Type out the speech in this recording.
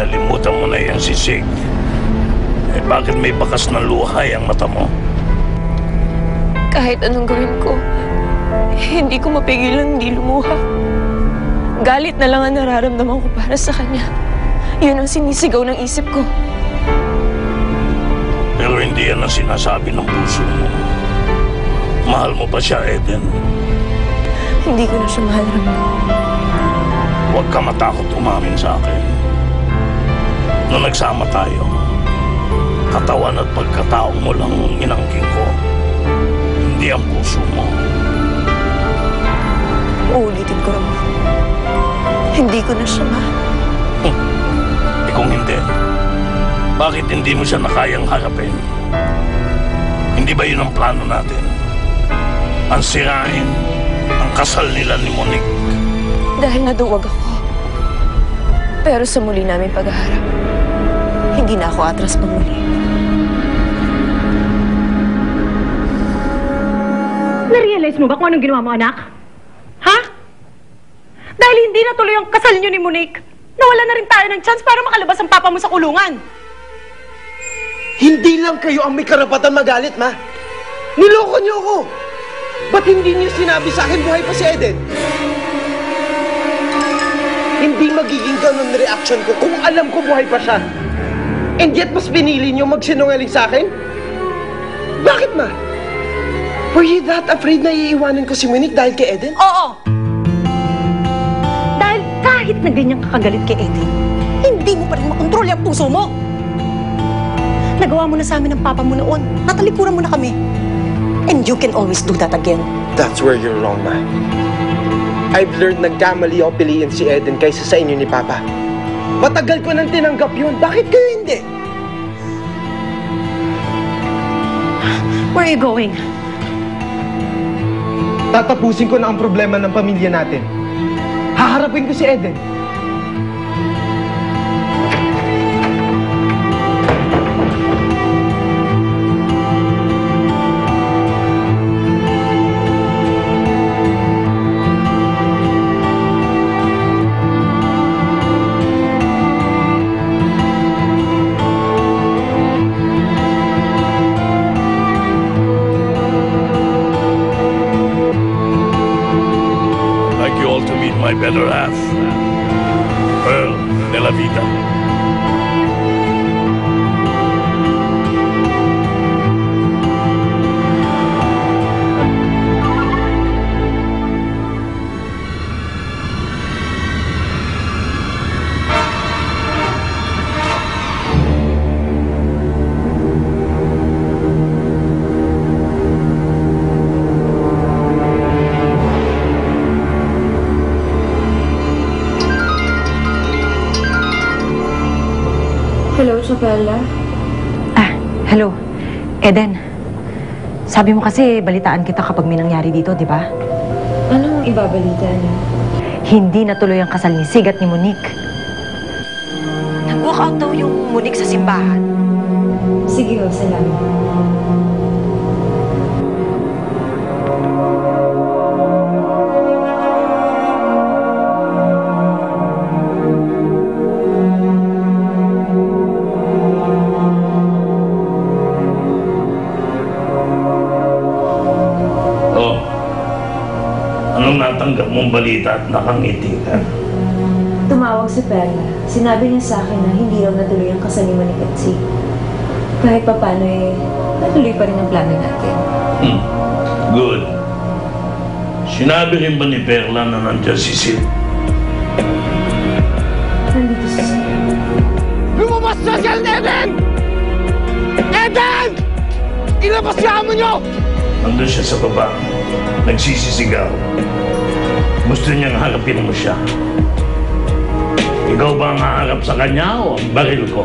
kinalimutan mo na yan si Sig. Eh bakit may bakas ng luhay ang mata mo? Kahit anong gawin ko, hindi ko mapigilan hindi lumuha. Galit na lang ang nararamdaman ko para sa kanya. Yun ang sinisigaw ng isip ko. Pero hindi yan ang sinasabi ng puso mo. Mahal mo ba siya, Eden? Hindi ko na siya mahal, Ramon. Huwag ka matakot umamin sa akin. Nung nagsama tayo, katawan at pagkatao mo lang inangking ko. Hindi ang puso mo. Uulitin ko, Ramon. Hindi ko na siya mahal. Eh kung hindi, bakit hindi mo siya nakayang harapin? Hindi ba yun ang plano natin? Ang sirain ang kasal nila ni Monique. Dahil naduwag ako. Pero sa muli namin paghaharap, hindi na ako atras pa muli. Na-realize mo ba kung anong ginawa mo, anak? Ha? Dahil hindi natuloy ang kasal niyo ni Monique, nawala na rin tayo ng chance para makalabas ang papa mo sa kulungan. Hindi lang kayo ang may karapatan magalit, ma. Niloko niyo ako. Ba't hindi niyo sinabi sa akin buhay pa si Eden? Hindi magiging ganun reaction ko kung alam ko buhay pa siya. And yet, mas pinili niyo magsinungaling sa akin? Bakit, ma? Were you that afraid na iiwanan ko si Monique dahil kay Eden? Oo! Dahil kahit na ganyan kakagalit kay Eden, hindi mo pa rin makontrol yung puso mo. Nagawa mo na sa amin ng papa mo noon. Natalikuran mo na kami. And you can always do that again. That's where you're wrong, ma. I've learned nagkamali ako piliin si Eden kaysa sa inyo ni Papa. Matagal ko nang tinanggap yun. Bakit kayo hindi? Where are you going? Tatapusin ko na ang problema ng pamilya natin. Haharapin ko si Eden. My better half, Pearl de la Vida. Hello, Isabella? Hello. Eden. Sabi mo kasi balitaan kita kapag may nangyari dito, di ba? Anong ibabalita niyo? Hindi natuloy ang kasal ni Sig at ni Monique. Nag-walk out daw yung Monique sa simbahan. Sige, salamat. Anong natanggap mong balita at nakangiti ka? Tumawag si Perla. Sinabi niya sa akin na hindi raw natuloy ang kasal ni Monique at Sig. Kahit pa paano natuloy pa rin ang plano natin. Good. Sinabi rin ba ni Perla na nandiyan si Sid? Nandito si Sig. Lumabas na siya, Eden! Eden! Ilabas siya mo niyo! Nandun siya sa baba. Nagsisisigaw. Gusto niyang harapin mo siya. Ikaw ba ang haharap sa kanya o ang baril ko?